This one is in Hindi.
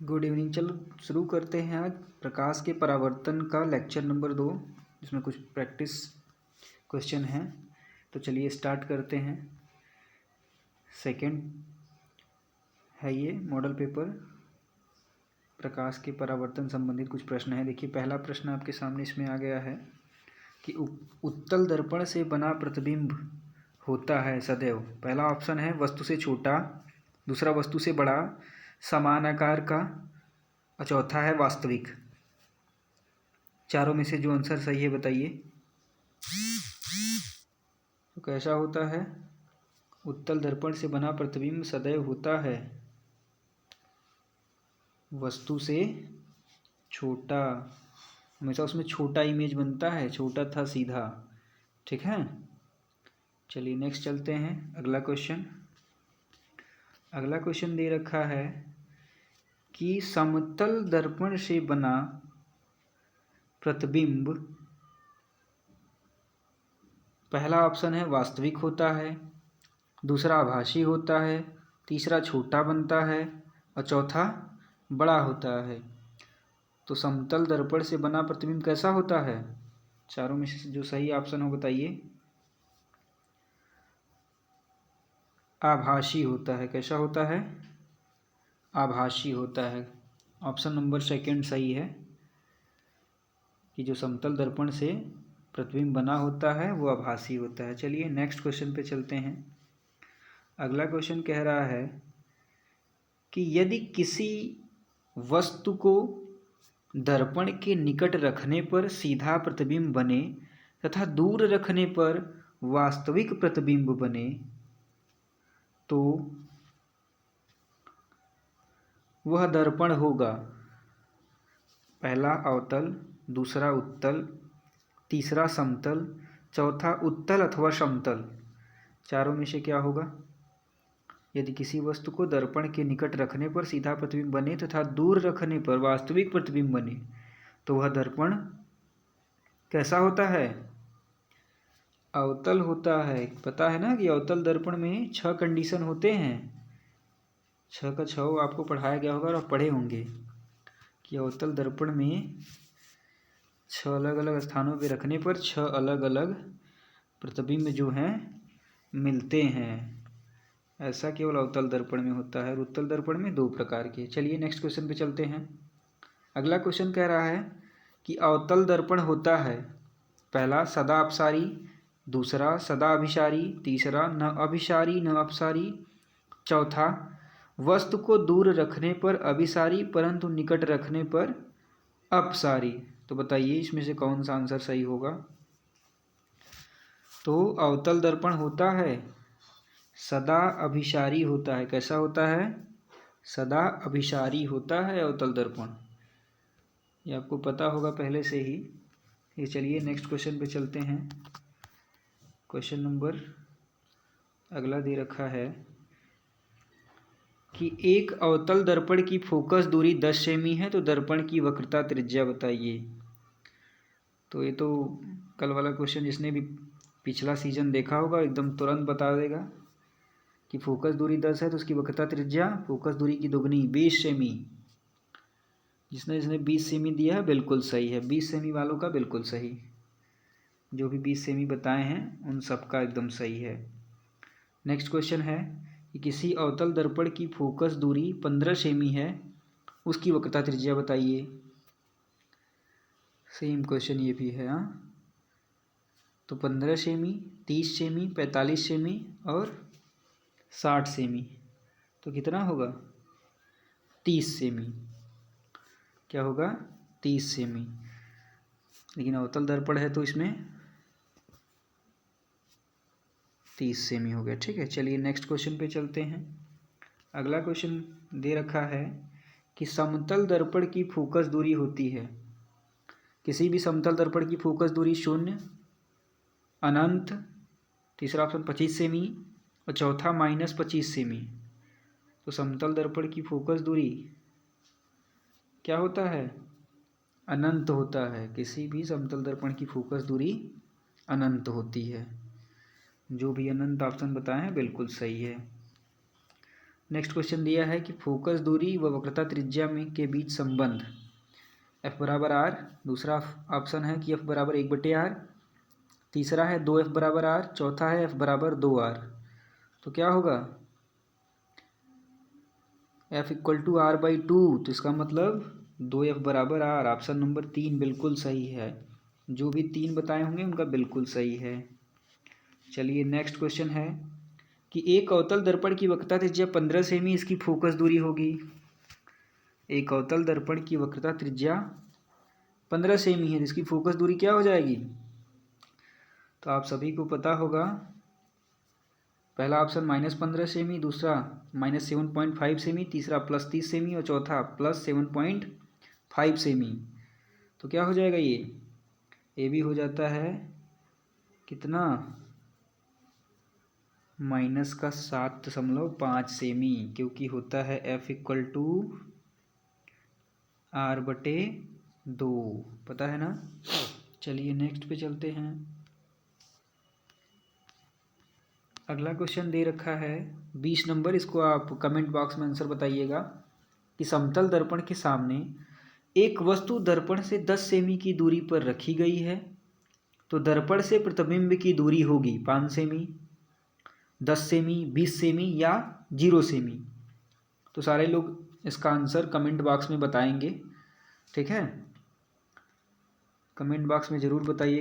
Good evening. चलो शुरू करते हैं आज प्रकाश के परावर्तन का लेक्चर नंबर 2, जिसमें कुछ प्रैक्टिस क्वेश्चन हैं। तो चलिए स्टार्ट करते हैं। सेकंड है ये मॉडल पेपर, प्रकाश के परावर्तन संबंधित कुछ प्रश्न हैं। देखिए पहला प्रश्न आपके सामने इसमें आ गया है कि उत्तल दर्पण से बना प्रतिबिंब होता है सदैव। पहला ऑप्शन है वस्तु से छोटा, दूसरा वस्तु से बड़ा, समान आकार का, और चौथा है वास्तविक। चारों में से जो आंसर सही है बताइए। तो कैसा होता है? उत्तल दर्पण से बना प्रतिबिंब सदैव होता है वस्तु से छोटा, हमेशा उसमें छोटा इमेज बनता है, छोटा था सीधा। ठीक है, चलिए नेक्स्ट चलते हैं। अगला क्वेश्चन दे रखा है कि समतल दर्पण से बना प्रतिबिंब, पहला ऑप्शन है वास्तविक होता है, दूसरा आभासी होता है, तीसरा छोटा बनता है और चौथा बड़ा होता है। तो समतल दर्पण से बना प्रतिबिंब कैसा होता है? चारों में से जो सही ऑप्शन हो बताइए। आभासी होता है। कैसा होता है? आभासी होता है। ऑप्शन नंबर सेकंड सही है कि जो समतल दर्पण से प्रतिबिंब बना होता है वो आभासी होता है। चलिए नेक्स्ट क्वेश्चन पे चलते हैं। अगला क्वेश्चन कह रहा है कि यदि किसी वस्तु को दर्पण के निकट रखने पर सीधा प्रतिबिंब बने तथा दूर रखने पर वास्तविक प्रतिबिंब बने तो वह दर्पण होगा पहला अवतल, दूसरा उत्तल, तीसरा समतल, चौथा उत्तल अथवा समतल। चारों में से क्या होगा? यदि किसी वस्तु को दर्पण के निकट रखने पर सीधा प्रतिबिंब बने तथा दूर रखने पर वास्तविक प्रतिबिंब बने तो वह दर्पण कैसा होता है? अवतल होता है। पता है ना कि अवतल दर्पण में 6 कंडीशन होते हैं। 6 का 6 आपको पढ़ाया गया होगा और आप पढ़े होंगे कि अवतल दर्पण में 6 अलग अलग स्थानों पर रखने पर 6 अलग अलग प्रतिबिंब जो हैं मिलते हैं। ऐसा केवल अवतल दर्पण में होता है और उत्तल दर्पण में 2 प्रकार के। चलिए नेक्स्ट क्वेश्चन पे चलते हैं। अगला क्वेश्चन कह रहा है कि अवतल दर्पण होता है पहला सदा अपसारी, दूसरा सदा अभिसारी, तीसरा न अभिसारी न अपसारी, चौथा वस्तु को दूर रखने पर अभिसारी परंतु निकट रखने पर अपसारी। तो बताइए इसमें से कौन सा आंसर सही होगा? तो अवतल दर्पण होता है सदा अभिसारी होता है। कैसा होता है? सदा अभिसारी होता है अवतल दर्पण। ये आपको पता होगा पहले से ही। ये चलिए नेक्स्ट क्वेश्चन पे चलते हैं। क्वेश्चन नंबर अगला दे रखा है कि एक अवतल दर्पण की फोकस दूरी 10 सेमी है तो दर्पण की वक्रता त्रिज्या बताइए। तो ये तो कल वाला क्वेश्चन जिसने भी पिछला सीजन देखा होगा एकदम तुरंत बता देगा कि फोकस दूरी 10 है तो उसकी वक्रता त्रिज्या फोकस दूरी की दुगनी 20 सेमी। जिसने 20 सेमी दिया है बिल्कुल सही है। 20 सेमी वालों का बिल्कुल सही, जो भी 20 सेमी बताए हैं उन सब का एकदम सही है। नेक्स्ट क्वेश्चन है कि किसी अवतल दर्पण की फोकस दूरी 15 सेमी है, उसकी वक्रता त्रिज्या बताइए। सेम क्वेश्चन ये भी है। हाँ, तो 15 सेमी, 30 सेमी, 45 सेमी और 60 सेमी। तो कितना होगा? 30 सेमी। क्या होगा? 30 सेमी। लेकिन अवतल दर्पण है तो इसमें 30 सेमी हो गया। ठीक है, चलिए नेक्स्ट क्वेश्चन पे चलते हैं। अगला क्वेश्चन दे रखा है कि समतल दर्पण की फोकस दूरी होती है। किसी भी समतल दर्पण की फोकस दूरी 0, अनंत, तीसरा ऑप्शन 25 सेमी और चौथा -25 सेमी। तो समतल दर्पण की फोकस दूरी क्या होता है? अनंत होता है। किसी भी समतल दर्पण की फोकस दूरी अनंत होती है। जो भी अनंत ऑप्शन बताए हैं बिल्कुल सही है। नेक्स्ट क्वेश्चन दिया है कि फोकस दूरी व वक्रता त्रिज्या में के बीच संबंध F बराबर R, दूसरा ऑप्शन है कि F बराबर 1/R, तीसरा है 2F बराबर R, चौथा है F बराबर 2R। तो क्या होगा F इक्वल टू R/2, तो इसका मतलब 2F बराबर R। ऑप्शन नंबर 3 बिल्कुल सही है। जो भी 3 बताए होंगे उनका बिल्कुल सही है। चलिए नेक्स्ट क्वेश्चन है कि एक अवतल दर्पण की वक्रता त्रिज्या 15 सेमी इसकी फोकस दूरी होगी। एक अवतल दर्पण की वक्रता त्रिज्या 15 सेमी है, जिसकी फोकस दूरी क्या हो जाएगी? तो आप सभी को पता होगा, पहला ऑप्शन -15 सेमी, दूसरा -7.5 सेमी, तीसरा +30 सेमी और चौथा +7.5 सेमी। तो क्या हो जाएगा ये भी हो जाता है कितना, -7.5 सेमी, क्योंकि होता है F इक्वल टू R/2, पता है ना। चलिए नेक्स्ट पे चलते हैं। अगला क्वेश्चन दे रखा है 20 नंबर, इसको आप कमेंट बॉक्स में आंसर बताइएगा कि समतल दर्पण के सामने एक वस्तु दर्पण से 10 सेमी की दूरी पर रखी गई है, तो दर्पण से प्रतिबिंब की दूरी होगी 5 सेमी, 10 सेमी, 20 सेमी या 0 सेमी। तो सारे लोग इसका आंसर कमेंट बॉक्स में बताएंगे, ठीक है। कमेंट बॉक्स में ज़रूर बताइए।